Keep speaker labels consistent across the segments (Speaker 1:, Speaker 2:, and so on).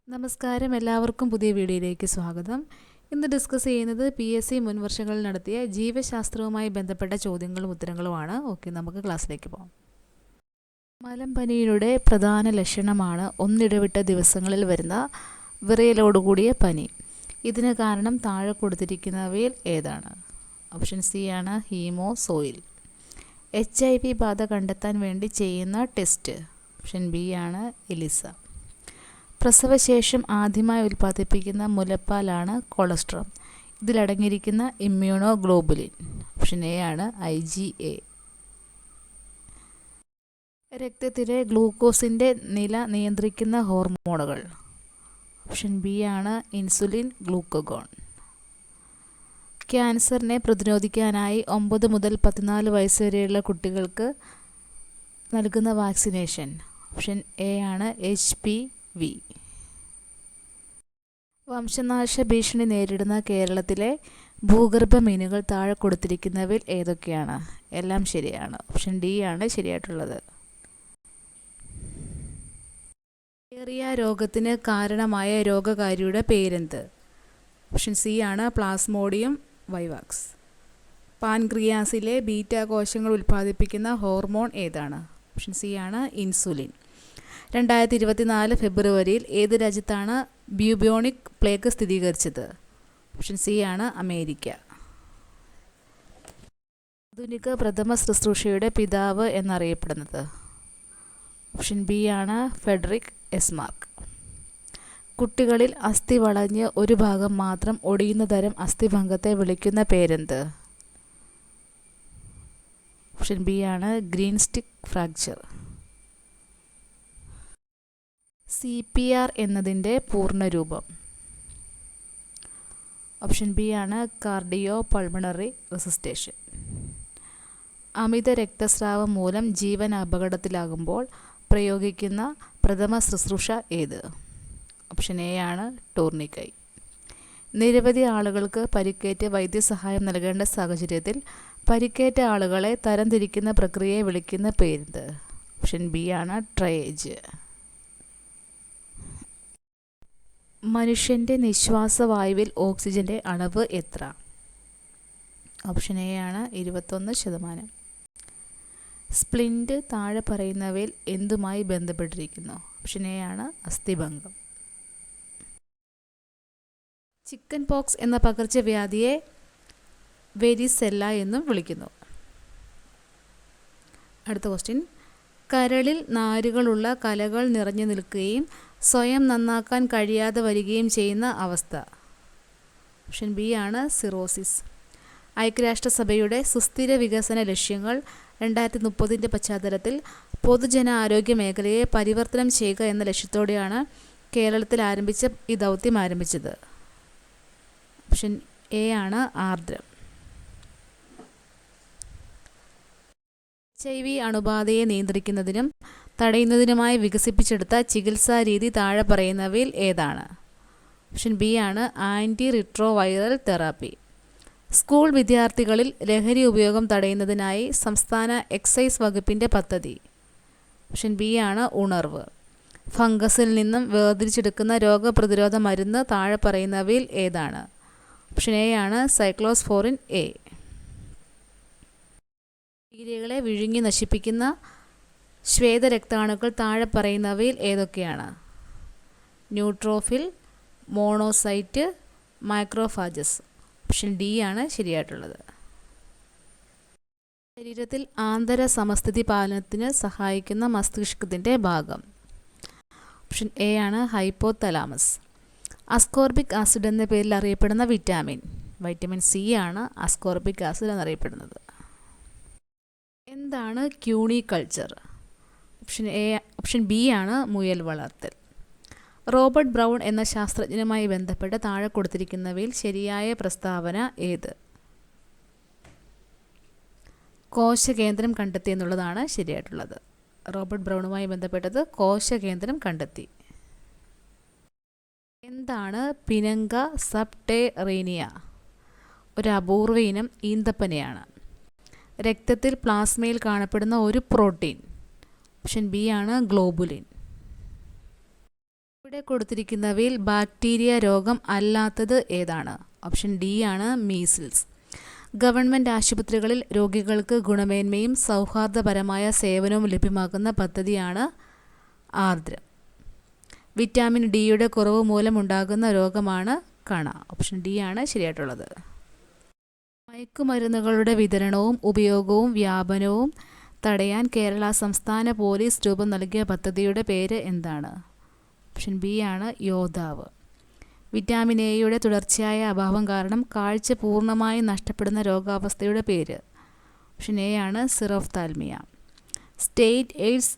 Speaker 1: നമസ്കാരം, എല്ലാവർക്കും പുതിയ വീഡിയോയിലേക്ക് സ്വാഗതം. ഇന്ന് ഡിസ്കസ് ചെയ്യുന്നത് PSC മുൻവർഷങ്ങളിൽ നടത്തിയ ജീവശാസ്ത്രവുമായി ബന്ധപ്പെട്ട ചോദ്യങ്ങളും ഉത്തരങ്ങളുമാണ്. ഓക്കെ, നമുക്ക് ക്ലാസ്സിലേക്ക് പോകാം. മലമ്പനിയുടെ പ്രധാന ലക്ഷണമാണ് ഒന്നിടവിട്ട ദിവസങ്ങളിൽ വരുന്ന വിറയലോടുകൂടിയ പനി. ഇതിന് കാരണം താഴെ കൊടുത്തിരിക്കുന്നവയിൽ ഏതാണ്? ഓപ്ഷൻ സി ആണ് ഹീമോസോയിൽ. HIV ബാധ കണ്ടെത്താൻ വേണ്ടി ചെയ്യുന്ന ടെസ്റ്റ്. ഓപ്ഷൻ ബി ആണ് എലിസ. പ്രസവശേഷം ആദ്യമായി ഉൽപ്പാദിപ്പിക്കുന്ന മുലപ്പാലാണ് കൊളസ്ട്രം. ഇതിലടങ്ങിയിരിക്കുന്ന ഇമ്മ്യൂണോഗ്ലോബുലിൻ. ഓപ്ഷൻ എ ആണ് IgA. രക്തത്തിലെ ഗ്ലൂക്കോസിൻ്റെ നില നിയന്ത്രിക്കുന്ന ഹോർമോണുകൾ. ഓപ്ഷൻ ബി ആണ് ഇൻസുലിൻ, ഗ്ലൂക്കഗോൺ. ക്യാൻസറിനെ പ്രതിരോധിക്കാനായി 9 മുതൽ 14 വയസ്സ് വരെയുള്ള കുട്ടികൾക്ക് നൽകുന്ന വാക്സിനേഷൻ. ഓപ്ഷൻ എ ആണ് HPV. വംശനാശ ഭീഷണി നേരിടുന്ന കേരളത്തിലെ ഭൂഗർഭ മീനുകൾ താഴെ കൊടുത്തിരിക്കുന്നവയിൽ ഏതൊക്കെയാണ്? എല്ലാം ശരിയാണ്. ഓപ്ഷൻ ഡി ആണ് ശരിയായിട്ടുള്ളത്. ഡയേറിയ രോഗത്തിന് കാരണമായ രോഗകാരിയുടെ പേരെന്ത്? ഓപ്ഷൻ സി ആണ് പ്ലാസ്മോഡിയം വൈവാക്സ്. പാൻക്രിയാസിലെ ബീറ്റ കോശങ്ങൾ ഉൽപ്പാദിപ്പിക്കുന്ന ഹോർമോൺ ഏതാണ്? ഓപ്ഷൻ സി ആണ് ഇൻസുലിൻ. 2024 ഫെബ്രുവരിയിൽ ഏത് രാജ്യത്താണ് ബ്യൂബോണിക് പ്ലേഗ് സ്ഥിരീകരിച്ചത്? ഓപ്ഷൻ സി ആണ് അമേരിക്ക. ആധുനിക പ്രഥമ ശുശ്രൂഷയുടെ പിതാവ് എന്നറിയപ്പെടുന്നത്? ഓപ്ഷൻ ബി ആണ് ഫെഡറിക് എസ്മാർക്ക്. കുട്ടികളിൽ അസ്ഥി വളഞ്ഞ് ഒരു ഭാഗം മാത്രം ഒടിയുന്ന തരം അസ്ഥിഭംഗത്തെ വിളിക്കുന്ന പേരെന്ത്? ഓപ്ഷൻ ബി ആണ് ഗ്രീൻ സ്റ്റിക്ക് ഫ്രാക്ചർ. CPR എന്നതിൻ്റെ പൂർണ്ണരൂപം? ഓപ്ഷൻ ബി ആണ് കാർഡിയോ പൾമണറി റെസിസ്റ്റേഷൻ. അമിത രക്തസ്രാവം മൂലം ജീവൻ അപകടത്തിലാകുമ്പോൾ പ്രയോഗിക്കുന്ന പ്രഥമ ശുശ്രൂഷ ഏത്? ഓപ്ഷൻ എ ആണ് ടൂർണിക്കൈ. നിരവധി ആളുകൾക്ക് പരിക്കേറ്റ് വൈദ്യസഹായം നൽകേണ്ട സാഹചര്യത്തിൽ പരിക്കേറ്റ ആളുകളെ തരംതിരിക്കുന്ന പ്രക്രിയയെ വിളിക്കുന്ന പേരെന്ത്? ഓപ്ഷൻ ബി ആണ് ട്രയേജ്. മനുഷ്യൻ്റെ നിശ്വാസവായുവിൽ ഓക്സിജൻ്റെ അളവ് എത്ര? ഓപ്ഷൻ എ ആണ് 21%. സ്പ്ലിൻ്റ് താഴെ പറയുന്നവയിൽ എന്തുമായി ബന്ധപ്പെട്ടിരിക്കുന്നു? ഓപ്ഷൻ എ ആണ് അസ്ഥിഭംഗം. ചിക്കൻ പോക്സ് എന്ന പകർച്ചവ്യാധിയെ വെരിസെല്ല എന്നും വിളിക്കുന്നു. അടുത്ത ക്വസ്റ്റ്യൻ. കരളിൽ നാരുകളുള്ള കലകൾ നിറഞ്ഞു നിൽക്കുകയും സ്വയം നന്നാക്കാൻ കഴിയാതെ വരികയും ചെയ്യുന്ന അവസ്ഥ. ഓപ്ഷൻ ബി ആണ് സിറോസിസ്. ഐക്യരാഷ്ട്രസഭയുടെ സുസ്ഥിര വികസന ലക്ഷ്യങ്ങൾ 2030 പശ്ചാത്തലത്തിൽ പൊതുജന ആരോഗ്യ മേഖലയെ പരിവർത്തനം ചെയ്യുക എന്ന ലക്ഷ്യത്തോടെയാണ് കേരളത്തിൽ ആരംഭിച്ച ഈ ദൗത്യം ആരംഭിച്ചത്. ഓപ്ഷൻ എ ആണ് ആർദ്രം. HIV അണുബാധയെ നിയന്ത്രിക്കുന്നതിനും തടയുന്നതിനുമായി വികസിപ്പിച്ചെടുത്ത ചികിത്സാ രീതി താഴെ പറയുന്നവയിൽ ഏതാണ്? ഓപ്ഷൻ ബി ആണ് ആൻറ്റി റിട്രോവൈറൽ തെറാപ്പി. സ്കൂൾ വിദ്യാർത്ഥികളിൽ ലഹരി ഉപയോഗം തടയുന്നതിനായി സംസ്ഥാന എക്സൈസ് വകുപ്പിൻ്റെ പദ്ധതി. ഓപ്ഷൻ ബി ആണ് ഉണർവ്. ഫംഗസിൽ നിന്നും വേർതിരിച്ചെടുക്കുന്ന രോഗപ്രതിരോധ മരുന്ന് താഴെ പറയുന്നവയിൽ ഏതാണ്? ഓപ്ഷൻ എ ആണ് സൈക്ലോസ്ഫോറിൻ A. ബാക്ടീരിയകളെ വിഴുങ്ങി നശിപ്പിക്കുന്ന ശ്വേതരക്താണുക്കൾ താഴെ പറയുന്നവയിൽ ഏതൊക്കെയാണ്? Neutrophil, monocyte, microphages. Option D ആണ് ശരിയായിട്ടുള്ളത്. ശരീരത്തിൽ ആന്തര സമസ്ഥിതി പാലനത്തിന് സഹായിക്കുന്ന മസ്തിഷ്കത്തിൻ്റെ ഭാഗം. ഓപ്ഷൻ എ ആണ് ഹൈപ്പോതലാമസ്. അസ്കോർബിക് ആസിഡ് എന്ന പേരിൽ അറിയപ്പെടുന്ന വൈറ്റമിൻ സി ആണ് അസ്കോർബിക് ആസിഡ് എന്നറിയപ്പെടുന്നത്. എന്താണ് ക്യൂണിക്കൾച്ചർ? ഓപ്ഷൻ ബി ആണ് മുയൽ വളർത്തൽ. റോബർട്ട് ബ്രൗൺ എന്ന ശാസ്ത്രജ്ഞനുമായി ബന്ധപ്പെട്ട് താഴെ കൊടുത്തിരിക്കുന്നവയിൽ ശരിയായ പ്രസ്താവന ഏത്? കോശകേന്ദ്രം കണ്ടെത്തി എന്നുള്ളതാണ് ശരിയായിട്ടുള്ളത്. റോബർട്ട് ബ്രൗണുമായി ബന്ധപ്പെട്ടത് കോശകേന്ദ്രം കണ്ടെത്തി. എന്താണ് പിനങ്ക സബ്ടെറീനിയ? ഒരു അപൂർവ ഇനം ഈന്തപ്പനയാണ്. രക്തത്തിൽ പ്ലാസ്മയിൽ കാണപ്പെടുന്ന ഒരു പ്രോട്ടീൻ. ഓപ്ഷൻ ബി ആണ് ഗ്ലോബുലിൻ. ഇവിടെ കൊടുത്തിരിക്കുന്നവയിൽ ബാക്ടീരിയ രോഗം അല്ലാത്തത് ഏതാണ്? ഓപ്ഷൻ ഡി ആണ് മീസിൽസ്. ഗവൺമെൻറ് ആശുപത്രികളിൽ രോഗികൾക്ക് ഗുണമേന്മയും സൗഹാർദ്ദപരമായ സേവനവും ലഭ്യമാക്കുന്ന പദ്ധതിയാണ് ആർദ്രം. വിറ്റാമിൻ ഡിയുടെ കുറവ് മൂലമുണ്ടാകുന്ന രോഗമാണ് കണ. ഓപ്ഷൻ ഡി ആണ് ശരിയായിട്ടുള്ളത്. മയക്കുമരുന്നുകളുടെ വിതരണവും ഉപയോഗവും വ്യാപനവും തടയാൻ കേരള സംസ്ഥാന പോലീസ് രൂപം നൽകിയ പദ്ധതിയുടെ പേര് എന്താണ്? ഓപ്ഷൻ ബി ആണ് യോദ്ധാവ്. വിറ്റാമിൻ എയുടെ തുടർച്ചയായ അഭാവം കാരണം കാഴ്ച പൂർണ്ണമായി നഷ്ടപ്പെടുന്ന രോഗാവസ്ഥയുടെ പേര്? ഓപ്ഷൻ എ ആണ് സിറോഫ്താൽമിയ. സ്റ്റേറ്റ് എയ്ഡ്സ്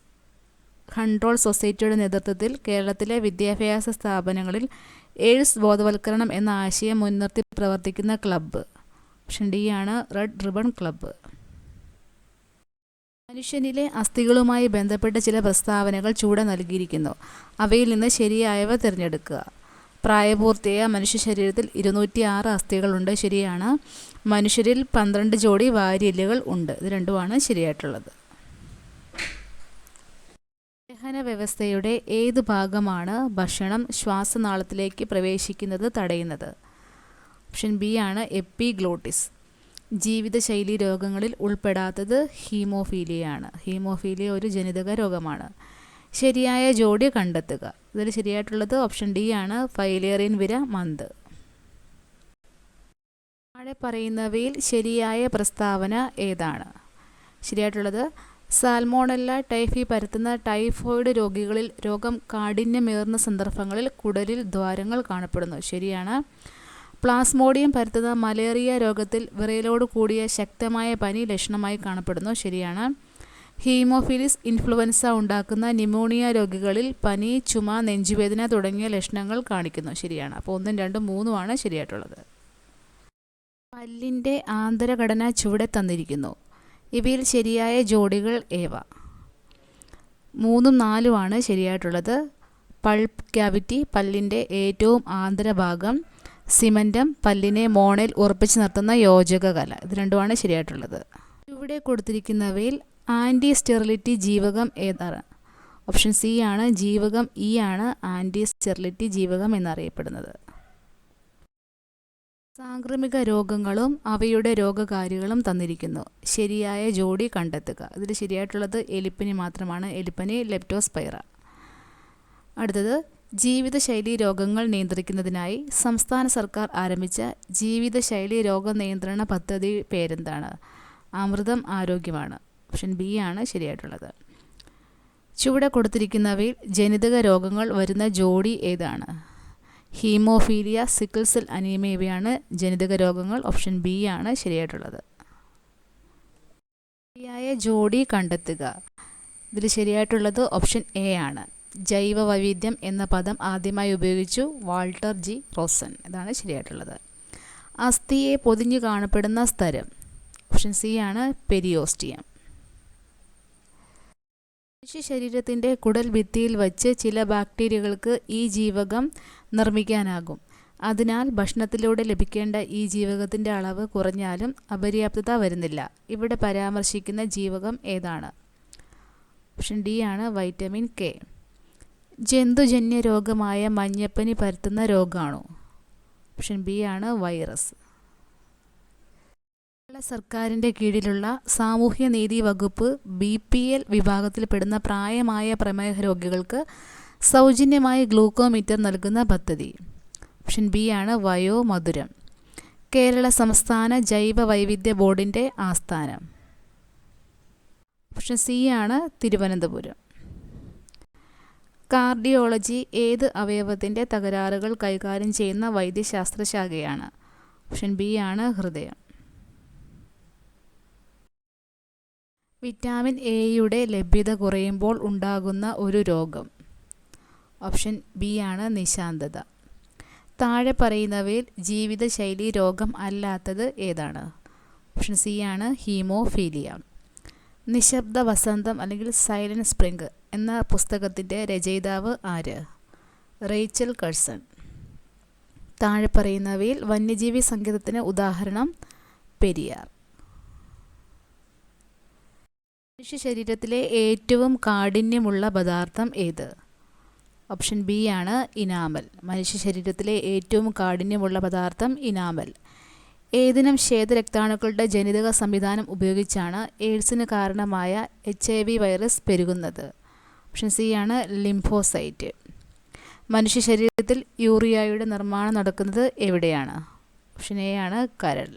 Speaker 1: കൺട്രോൾ സൊസൈറ്റിയുടെ നേതൃത്വത്തിൽ കേരളത്തിലെ വിദ്യാഭ്യാസ സ്ഥാപനങ്ങളിൽ എയ്ഡ്സ് ബോധവൽക്കരണം എന്ന ആശയം മുൻനിർത്തി പ്രവർത്തിക്കുന്ന ക്ലബ്ബ്? ഓപ്ഷൻ ഡി ആണ് റെഡ് റിബൺ ക്ലബ്ബ്. മനുഷ്യനിലെ അസ്ഥികളുമായി ബന്ധപ്പെട്ട ചില പ്രസ്താവനകൾ ചുവടെ നൽകിയിരിക്കുന്നു. അവയിൽ നിന്ന് ശരിയായവ തിരഞ്ഞെടുക്കുക. പ്രായപൂർത്തിയായ മനുഷ്യ ശരീരത്തിൽ 206 അസ്ഥികളുണ്ട്. ശരിയാണ്. മനുഷ്യരിൽ 12 ജോഡി വാരിയെല്ലുകൾ ഉണ്ട്. ഇത് രണ്ടുമാണ് ശരിയായിട്ടുള്ളത്. ദഹന വ്യവസ്ഥയുടെ ഏത് ഭാഗമാണ് ഭക്ഷണം ശ്വാസനാളത്തിലേക്ക് പ്രവേശിക്കുന്നത് തടയുന്നത്? ഓപ്ഷൻ ബി ആണ് എപ്പിഗ്ലോട്ടിസ്. ജീവിതശൈലി രോഗങ്ങളിൽ ഉൾപ്പെടാത്തത് ഹീമോഫീലിയയാണ്. ഹീമോഫീലിയ ഒരു ജനിതക രോഗമാണ്. ശരിയായ ജോഡി കണ്ടെത്തുക. ഇതിൽ ശരിയായിട്ടുള്ളത് ഓപ്ഷൻ ഡി ആണ് ഫൈലേറിയൻ വിര മന്ത്. താഴെ പറയുന്നവയിൽ ശരിയായ പ്രസ്താവന ഏതാണ്? ശരിയായിട്ടുള്ളത് സാൽമോണല്ല ടൈഫി പരത്തുന്ന ടൈഫോയിഡ് രോഗികളിൽ രോഗം കാഠിന്യമേറുന്ന സന്ദർഭങ്ങളിൽ കുടലിൽ ദ്വാരങ്ങൾ കാണപ്പെടുന്നു. ശരിയാണ്. പ്ലാസ്മോഡിയം പരത്തുന്ന മലേറിയ രോഗത്തിൽ വിറയലോട് കൂടിയ ശക്തമായ പനി ലക്ഷണമായി കാണപ്പെടുന്നു. ശരിയാണ്. ഹീമോഫിലിസ് ഇൻഫ്ലുവൻസ ഉണ്ടാക്കുന്ന ന്യൂമോണിയ രോഗികളിൽ പനി, ചുമ, നെഞ്ചുവേദന തുടങ്ങിയ ലക്ഷണങ്ങൾ കാണിക്കുന്നു. ശരിയാണ്. അപ്പോൾ 1, 2, 3 ആണ് ശരിയായിട്ടുള്ളത്. പല്ലിൻ്റെ ആന്തരഘടന ചുവടെ തന്നിരിക്കുന്നു. ഇവയിൽ ശരിയായ ജോഡികൾ ഏവ? 3ഉം 4ഉം ആണ് ശരിയായിട്ടുള്ളത്. പൾപ്പ് ക്യാവിറ്റി പല്ലിൻ്റെ ഏറ്റവും ആന്തരഭാഗം. സിമൻറ്റം പല്ലിനെ മോണയിൽ ഉറപ്പിച്ച് നിർത്തുന്ന യോജക കല. ഇത് രണ്ടുമാണ് ശരിയായിട്ടുള്ളത്. ഇവിടെ കൊടുത്തിരിക്കുന്നവയിൽ ആൻറ്റി സ്റ്റെറിലിറ്റി ജീവകം ഏതാണ്? ഓപ്ഷൻ സി ആണ് ജീവകം ഇ ആണ് ആൻറ്റി സ്റ്റെറിലിറ്റി ജീവകം എന്നറിയപ്പെടുന്നത്. സാംക്രമിക രോഗങ്ങളും അവയുടെ രോഗകാരികളും തന്നിരിക്കുന്നു. ശരിയായ ജോഡി കണ്ടെത്തുക. ഇതിൽ ശരിയായിട്ടുള്ളത് എലിപ്പനി മാത്രമാണ്. എലിപ്പനി ലെപ്റ്റോസ്പൈറ. അടുത്തത് ജീവിതശൈലി രോഗങ്ങൾ നിയന്ത്രിക്കുന്നതിനായി സംസ്ഥാന സർക്കാർ ആരംഭിച്ച ജീവിതശൈലി രോഗ നിയന്ത്രണ പദ്ധതി പേരെന്താണ്? അമൃതം ആരോഗ്യമാണ്. ഓപ്ഷൻ ബി ആണ് ശരിയായിട്ടുള്ളത്. ചുവടെ കൊടുത്തിരിക്കുന്നവയിൽ ജനിതക രോഗങ്ങൾ വരുന്ന ജോഡി ഏതാണ്? ഹീമോഫീലിയ, സിക്കിൾ സെൽ അനീമിയ ഇവയാണ് ജനിതക രോഗങ്ങൾ. ഓപ്ഷൻ ബി ആണ് ശരിയായിട്ടുള്ളത്. ശരിയായ ജോഡി കണ്ടെത്തുക. ഇതിൽ ശരിയായിട്ടുള്ളത് ഓപ്ഷൻ എ ആണ്. ജൈവ വൈവിധ്യം എന്ന പദം ആദ്യമായി ഉപയോഗിച്ചു വാൾട്ടർ ജി റോസൻ. ഇതാണ് ശരിയായിട്ടുള്ളത്. അസ്ഥിയെ പൊതിഞ്ഞു കാണപ്പെടുന്ന സ്ഥലം? ഓപ്ഷൻ സി ആണ് പെരിയോസ്റ്റിയം. മനുഷ്യ ശരീരത്തിൻ്റെ കുടൽ ഭിത്തിയിൽ വച്ച് ചില ബാക്ടീരിയകൾക്ക് ഈ ജീവകം നിർമ്മിക്കാനാകും. അതിനാൽ ഭക്ഷണത്തിലൂടെ ലഭിക്കേണ്ട ഈ ജീവകത്തിൻ്റെ അളവ് കുറഞ്ഞാലും അപര്യാപ്തത വരുന്നില്ല. ഇവിടെ പരാമർശിക്കുന്ന ജീവകം ഏതാണ്? ഓപ്ഷൻ ഡി ആണ് വൈറ്റമിൻ കെ. ജന്തുജന്യ രോഗമായ മഞ്ഞപ്പനി പരത്തുന്ന രോഗമാണോ? ഓപ്ഷൻ ബി ആണ് വൈറസ്. കേരള സർക്കാരിൻ്റെ കീഴിലുള്ള സാമൂഹ്യനീതി വകുപ്പ് BPL വിഭാഗത്തിൽപ്പെടുന്ന പ്രായമായ പ്രമേഹ രോഗികൾക്ക് സൗജന്യമായി ഗ്ലൂക്കോമീറ്റർ നൽകുന്ന പദ്ധതി? ഓപ്ഷൻ ബി ആണ് വയോമധുരം. കേരള സംസ്ഥാന ജൈവ വൈവിധ്യ ബോർഡിൻ്റെ ആസ്ഥാനം? ഓപ്ഷൻ സി ആണ് തിരുവനന്തപുരം. കാർഡിയോളജി ഏത് അവയവത്തിൻ്റെ തകരാറുകൾ കൈകാര്യം ചെയ്യുന്ന വൈദ്യശാസ്ത്ര ശാഖയാണ്? ഓപ്ഷൻ ബി ആണ് ഹൃദയം. വിറ്റാമിൻ എയുടെ ലഭ്യത കുറയുമ്പോൾ ഉണ്ടാകുന്ന ഒരു രോഗം? ഓപ്ഷൻ ബി ആണ് നിശാന്തത. താഴെ പറയുന്നവയിൽ ജീവിതശൈലി രോഗം അല്ലാത്തത് ഏതാണ്? ഓപ്ഷൻ സി ആണ് ഹീമോഫീലിയ. നിശബ്ദ വസന്തം അല്ലെങ്കിൽ സൈലന്റ് സ്പ്രിംഗ് എന്ന പുസ്തകത്തിൻ്റെ രചയിതാവ് ആര്? Rachel Curzon. താഴെ പറയുന്നവയിൽ വന്യജീവി സങ്കേതത്തിന് ഉദാഹരണം പെരിയാർ. മനുഷ്യ ശരീരത്തിലെ ഏറ്റവും കാഠിന്യമുള്ള പദാർത്ഥം ഏത്? ഓപ്ഷൻ ബി ആണ് ഇനാമൽ. മനുഷ്യ ശരീരത്തിലെ ഏറ്റവും കാഠിന്യമുള്ള പദാർത്ഥം ഇനാമൽ. ഏതിനം ശ്വേതരക്താണുക്കളുടെ ജനിതക സംവിധാനം ഉപയോഗിച്ചാണ് എയ്ഡ്സിന് കാരണമായ HIV വൈറസ് പെരുകുന്നത്? ഓപ്ഷൻ സി ആണ് ലിംഫോസൈറ്റ്. മനുഷ്യ ശരീരത്തിൽ യൂറിയയുടെ നിർമ്മാണം നടക്കുന്നത് എവിടെയാണ്? ഓപ്ഷൻ എ ആണ് കരൾ.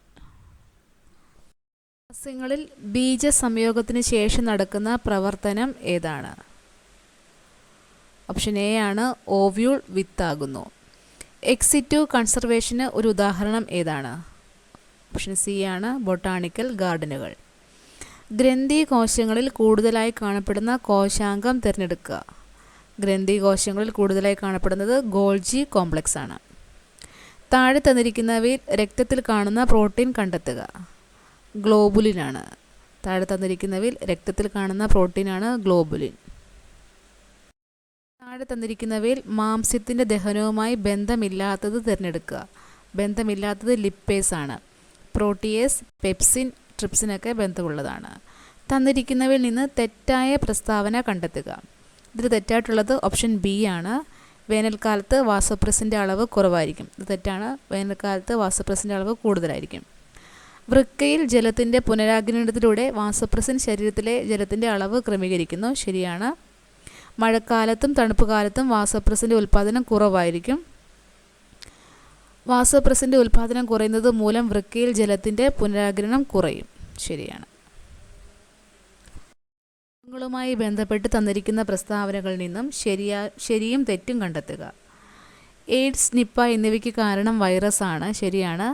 Speaker 1: സസ്യങ്ങളിൽ ബീജസംയോഗത്തിന് ശേഷം നടക്കുന്ന പ്രവർത്തനം ഏതാണ്? ഓപ്ഷൻ എ ആണ് ഓവ്യൂൾ വിത്താകുന്നു. എക്സിറ്റു കൺസർവേഷന് ഒരു ഉദാഹരണം ഏതാണ്? ഓപ്ഷൻ സി ആണ് ബൊട്ടാണിക്കൽ ഗാർഡനുകൾ. ഗ്രന്ഥി കോശങ്ങളിൽ കൂടുതലായി കാണപ്പെടുന്ന കോശാംഗം തിരഞ്ഞെടുക്കുക. ഗ്രന്ഥി കോശങ്ങളിൽ കൂടുതലായി കാണപ്പെടുന്നത് ഗോൾജി കോംപ്ലക്സ് ആണ്. താഴെ തന്നിരിക്കുന്നവയിൽ രക്തത്തിൽ കാണുന്ന പ്രോട്ടീൻ കണ്ടെത്തുക. ഗ്ലോബുലിനാണ്. താഴെ തന്നിരിക്കുന്നവയിൽ രക്തത്തിൽ കാണുന്ന പ്രോട്ടീനാണ് ഗ്ലോബുലിൻ. താഴെ തന്നിരിക്കുന്നവയിൽ മാംസ്യത്തിൻ്റെ ദഹനവുമായി ബന്ധമില്ലാത്തത് തിരഞ്ഞെടുക്കുക. ബന്ധമില്ലാത്തത് ലിപ്പേസ് ആണ്. പ്രോട്ടിയേസ്, പെപ്സിൻ, ട്രിപ്സിനൊക്കെ ബന്ധമുള്ളതാണ്. തന്നിരിക്കുന്നവയിൽ നിന്ന് തെറ്റായ പ്രസ്താവന കണ്ടെത്തുക. ഇതിൽ തെറ്റായിട്ടുള്ളത് ഓപ്ഷൻ ബി ആണ്. വേനൽക്കാലത്ത് വാസോപ്രസിൻ്റെ അളവ് കുറവായിരിക്കും. ഇത് തെറ്റാണ്. വേനൽക്കാലത്ത് വാസോപ്രസിൻ്റെ അളവ് കൂടുതലായിരിക്കും. വൃക്കയിൽ ജലത്തിൻ്റെ പുനരാഗിരണത്തിലൂടെ വാസോപ്രസിൻ ശരീരത്തിലെ ജലത്തിൻ്റെ അളവ് ക്രമീകരിക്കുന്നു. ശരിയാണ്. മഴക്കാലത്തും തണുപ്പ് കാലത്തും വാസോപ്രസിൻ്റെ ഉൽപ്പാദനം കുറവായിരിക്കും. വാസോപ്രസിൻ്റെ ഉൽപ്പാദനം കുറയുന്നത് മൂലം വൃക്കയിൽ ജലത്തിൻ്റെ പുനരാഗിരണം കുറയും. ശരിയാണ്. ങ്ങളുമായി ബന്ധപ്പെട്ട് തന്നിരിക്കുന്ന പ്രസ്താവനകളിൽ നിന്നും ശരിയും തെറ്റും കണ്ടെത്തുക. എയ്ഡ്സ്, നിപ്പ എന്നിവയ്ക്ക് കാരണം വൈറസാണ്. ശരിയാണ്.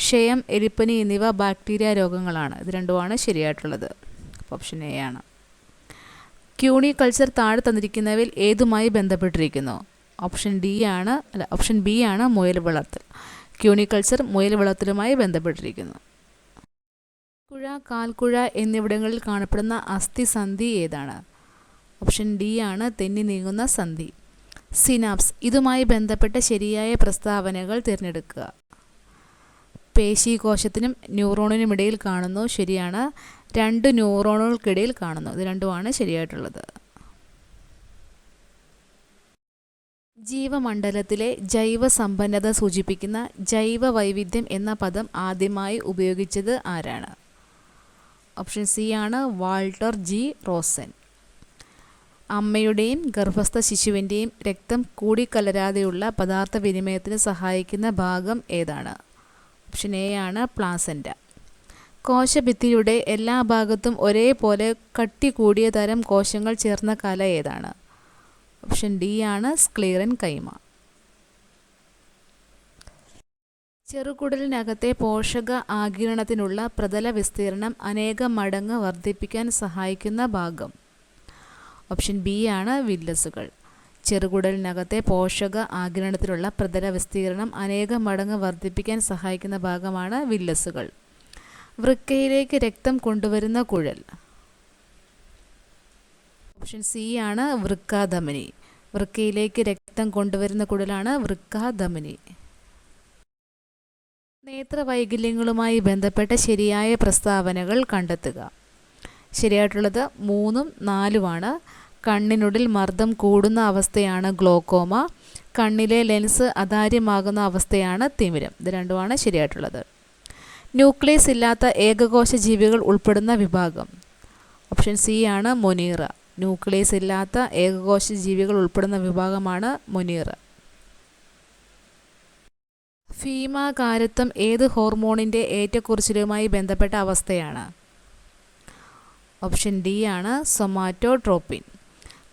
Speaker 1: ക്ഷയം, എലിപ്പനി എന്നിവ ബാക്ടീരിയ രോഗങ്ങളാണ്. ഇത് രണ്ടുമാണ് ശരിയായിട്ടുള്ളത്. ഓപ്ഷൻ എ ആണ്. ക്യൂണിക്കൾച്ചർ താഴെ തന്നിരിക്കുന്നവയിൽ ഏതുമായി ബന്ധപ്പെട്ടിരിക്കുന്നു? ഓപ്ഷൻ ബി ആണ് മുയൽ വളർത്തൽ. ക്യൂണിക്കൾച്ചർ മുയൽ വളർത്തലുമായി ബന്ധപ്പെട്ടിരിക്കുന്നു. കുഴ, കാൽക്കുഴ എന്നിവിടങ്ങളിൽ കാണപ്പെടുന്ന അസ്ഥിസന്ധി ഏതാണ്? ഓപ്ഷൻ ഡി ആണ് തെന്നി നീങ്ങുന്ന സന്ധി. സിനാപ്സ്, ഇതുമായി ബന്ധപ്പെട്ട ശരിയായ പ്രസ്താവനകൾ തിരഞ്ഞെടുക്കുക. പേശീകോശത്തിനും ന്യൂറോണിനുമിടയിൽ കാണുന്നു. ശരിയാണ്. 2 ന്യൂറോണുകൾക്കിടയിൽ കാണുന്നു. ഇത് രണ്ടുമാണ് ശരിയായിട്ടുള്ളത്. ജീവമണ്ഡലത്തിലെ ജൈവസമ്പന്നത സൂചിപ്പിക്കുന്ന ജൈവ വൈവിധ്യം എന്ന പദം ആദ്യമായി ഉപയോഗിച്ചത് ആരാണ്? ഓപ്ഷൻ സി ആണ് വാൾട്ടർ ജി റോസൻ. അമ്മയുടെയും ഗർഭസ്ഥ ശിശുവിൻ്റെയും രക്തം കൂടിക്കലരാതെയുള്ള പദാർത്ഥ വിനിമയത്തിന് സഹായിക്കുന്ന ഭാഗം ഏതാണ്? ഓപ്ഷൻ എ ആണ് പ്ലാസൻ്റ. കോശഭിത്തിയുടെ എല്ലാ ഭാഗത്തും ഒരേപോലെ കട്ടി കൂടിയ തരം കോശങ്ങൾ ചേർന്ന കല ഏതാണ്? ഓപ്ഷൻ ഡി ആണ് സ്ക്ലീറൻ കൈമ. ചെറുകുടലിനകത്തെ പോഷക ആഗിരണത്തിനുള്ള പ്രതല വിസ്തീർണം അനേകം മടങ്ങ് വർദ്ധിപ്പിക്കാൻ സഹായിക്കുന്ന ഭാഗം? ഓപ്ഷൻ ബി ആണ് വില്ലസുകൾ. ചെറുകുടലിനകത്തെ പോഷക ആഗിരണത്തിനുള്ള പ്രതല വിസ്തീർണം അനേകം മടങ്ങ് വർദ്ധിപ്പിക്കാൻ സഹായിക്കുന്ന ഭാഗമാണ് വില്ലസുകൾ. വൃക്കയിലേക്ക് രക്തം കൊണ്ടുവരുന്ന കുഴൽ? ഓപ്ഷൻ സി ആണ് വൃക്കാധമനി. വൃക്കയിലേക്ക് രക്തം കൊണ്ടുവരുന്ന കുഴലാണ് വൃക്കാധമനി. നേത്രവൈകല്യങ്ങളുമായി ബന്ധപ്പെട്ട ശരിയായ പ്രസ്താവനകൾ കണ്ടെത്തുക. ശരിയായിട്ടുള്ളത് 3ഉം 4ഉമാണ്. കണ്ണിനുള്ളിൽ മർദ്ദം കൂടുന്ന അവസ്ഥയാണ് ഗ്ലോക്കോമ. കണ്ണിലെ ലെൻസ് അതാര്യമാകുന്ന അവസ്ഥയാണ് തിമിരം. ഇത് രണ്ടുമാണ് ശരിയായിട്ടുള്ളത്. ന്യൂക്ലിയസ് ഇല്ലാത്ത ഏകകോശ ജീവികൾ ഉൾപ്പെടുന്ന വിഭാഗം? ഓപ്ഷൻ സി ആണ് മൊനീറ. ന്യൂക്ലിയസ് ഇല്ലാത്ത ഏകകോശ ജീവികൾ ഉൾപ്പെടുന്ന വിഭാഗമാണ് മൊനീറ. ഭീമാകാരത്വം ഏത് ഹോർമോണിൻ്റെ ഏറ്റക്കുറച്ചിലുമായി ബന്ധപ്പെട്ട അവസ്ഥയാണ്? ഓപ്ഷൻ ഡി ആണ് സൊമാറ്റോട്രോപ്പിൻ.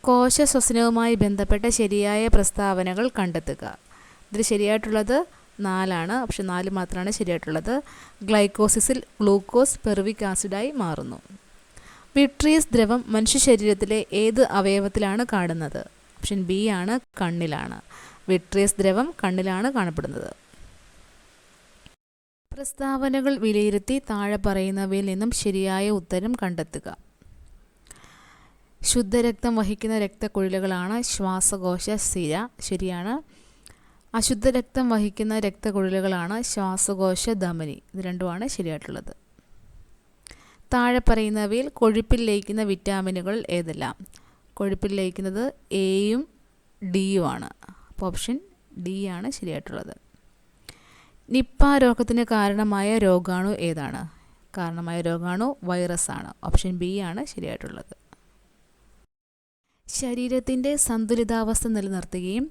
Speaker 1: കോശശ്വസനവുമായി ബന്ധപ്പെട്ട ശരിയായ പ്രസ്താവനകൾ കണ്ടെത്തുക. ഇതിൽ ശരിയായിട്ടുള്ളത് 4ആണ്. ഓപ്ഷൻ 4 മാത്രമാണ് ശരിയായിട്ടുള്ളത്. ഗ്ലൈക്കോസിസിൽ ഗ്ലൂക്കോസ് പെർവിക് ആസിഡായി മാറുന്നു. വിട്രിയസ് ദ്രവം മനുഷ്യ ശരീരത്തിലെ ഏത് അവയവത്തിലാണ് കാണുന്നത്? ഓപ്ഷൻ ബി ആണ് കണ്ണിലാണ്. വിട്രിയസ് ദ്രവം കണ്ണിലാണ് കാണപ്പെടുന്നത്. പ്രസ്താവനകൾ വിലയിരുത്തി താഴെ പറയുന്നവയിൽ നിന്നും ശരിയായ ഉത്തരം കണ്ടെത്തുക. ശുദ്ധരക്തം വഹിക്കുന്ന രക്തക്കുഴലുകളാണ് ശ്വാസകോശ സിര. ശരിയാണ്. അശുദ്ധരക്തം വഹിക്കുന്ന രക്തക്കുഴലുകളാണ് ശ്വാസകോശ ധമനി. ഇത് രണ്ടുമാണ് ശരിയായിട്ടുള്ളത്. താഴെ പറയുന്നവയിൽ കൊഴുപ്പിൽ ലയിക്കുന്ന വിറ്റാമിനുകൾ ഏതെല്ലാം? കൊഴുപ്പിൽ ലയിക്കുന്നത് എയും ഡിയും ആണ്. അപ്പോൾ ഓപ്ഷൻ ഡി ആണ് ശരിയായിട്ടുള്ളത്. നിപ്പ രോഗത്തിന് കാരണമായ രോഗാണു ഏതാണ്? കാരണമായ രോഗാണു വൈറസ് ആണ്. ഓപ്ഷൻ ബി ആണ് ശരിയായിട്ടുള്ളത്. ശരീരത്തിൻ്റെ സന്തുലിതാവസ്ഥ നിലനിർത്തുകയും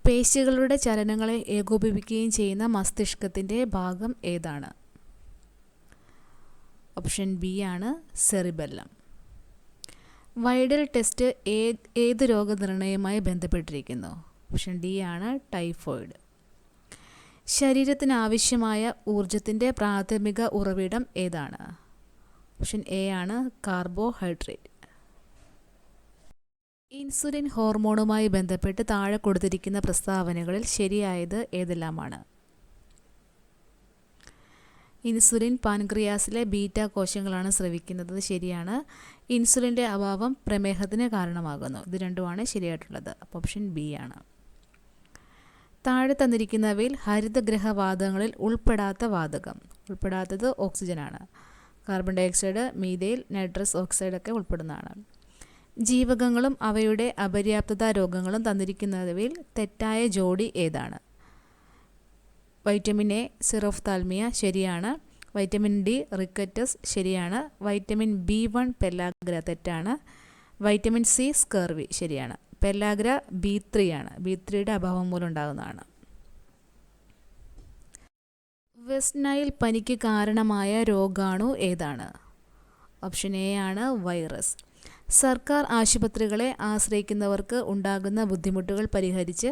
Speaker 1: പേശികളുടെ ചലനങ്ങളെ ഏകോപിപ്പിക്കുകയും ചെയ്യുന്ന മസ്തിഷ്കത്തിൻ്റെ ഭാഗം ഏതാണ്? ഓപ്ഷൻ ബി ആണ് സെറിബെല്ലം. വൈഡൽ ടെസ്റ്റ് ഏത് രോഗനിർണയവുമായി ബന്ധപ്പെട്ടിരിക്കുന്നു? ഓപ്ഷൻ ഡി ആണ് ടൈഫോയിഡ്. ശരീരത്തിന് ആവശ്യമായ ഊർജത്തിൻ്റെ പ്രാഥമിക ഉറവിടം ഏതാണ്? ഓപ്ഷൻ എ ആണ് കാർബോഹൈഡ്രേറ്റ്. ഇൻസുലിൻ ഹോർമോണുമായി ബന്ധപ്പെട്ട് താഴെ കൊടുത്തിരിക്കുന്ന പ്രസ്താവനകളിൽ ശരിയായത് ഏതെല്ലാമാണ്? ഇൻസുലിൻ പാൻക്രിയാസിലെ ബീറ്റ കോശങ്ങളാണ് സ്രവിക്കുന്നത്. ശരിയാണ്. ഇൻസുലിൻ്റെ അഭാവം പ്രമേഹത്തിന് കാരണമാകുന്നു. ഇത് രണ്ടുമാണ് ശരിയായിട്ടുള്ളത്. അപ്പോൾ ഓപ്ഷൻ ബി ആണ്. താഴെ തന്നിരിക്കുന്നവയിൽ ഹരിതഗ്രഹവാതകങ്ങളിൽ ഉൾപ്പെടാത്ത വാതകം. ഉൾപ്പെടാത്തത് ഓക്സിജനാണ്. കാർബൺ ഡയോക്സൈഡ്, മീഥെയ്ൻ, നൈട്രസ് ഓക്സൈഡൊക്കെ ഉൾപ്പെടുന്നതാണ്. ജീവകങ്ങളും അവയുടെ അപര്യാപ്തത രോഗങ്ങളും തന്നിരിക്കുന്നവയിൽ തെറ്റായ ജോഡി ഏതാണ്? വൈറ്റമിൻ എ സിറോഫ്താൽമിയ ശരിയാണ്. വൈറ്റമിൻ ഡി റിക്കറ്റസ് ശരിയാണ്. വൈറ്റമിൻ B1 പെല്ലാഗ്ര തെറ്റാണ്. വൈറ്റമിൻ സി സ്കർവി ശരിയാണ്. പെല്ലാഗ്ര B3 ആണ്. B3യുടെ അഭാവം മൂലം ഉണ്ടാകുന്നതാണ്. വെസ്റ്റ് നൈൽ പനിക്ക് കാരണമായ രോഗാണു ഏതാണ്? ഓപ്ഷൻ എ ആണ് വൈറസ്. സർക്കാർ ആശുപത്രികളെ ആശ്രയിക്കുന്നവർക്ക് ഉണ്ടാകുന്ന ബുദ്ധിമുട്ടുകൾ പരിഹരിച്ച്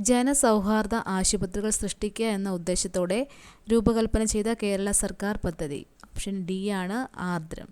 Speaker 1: ജനസൗഹാർദ്ദ ആശുപത്രികൾ സൃഷ്ടിക്കുക എന്ന ഉദ്ദേശത്തോടെ രൂപകൽപ്പന ചെയ്ത കേരള സർക്കാർ പദ്ധതി. ഓപ്ഷൻ ഡി ആണ് ആർദ്രം.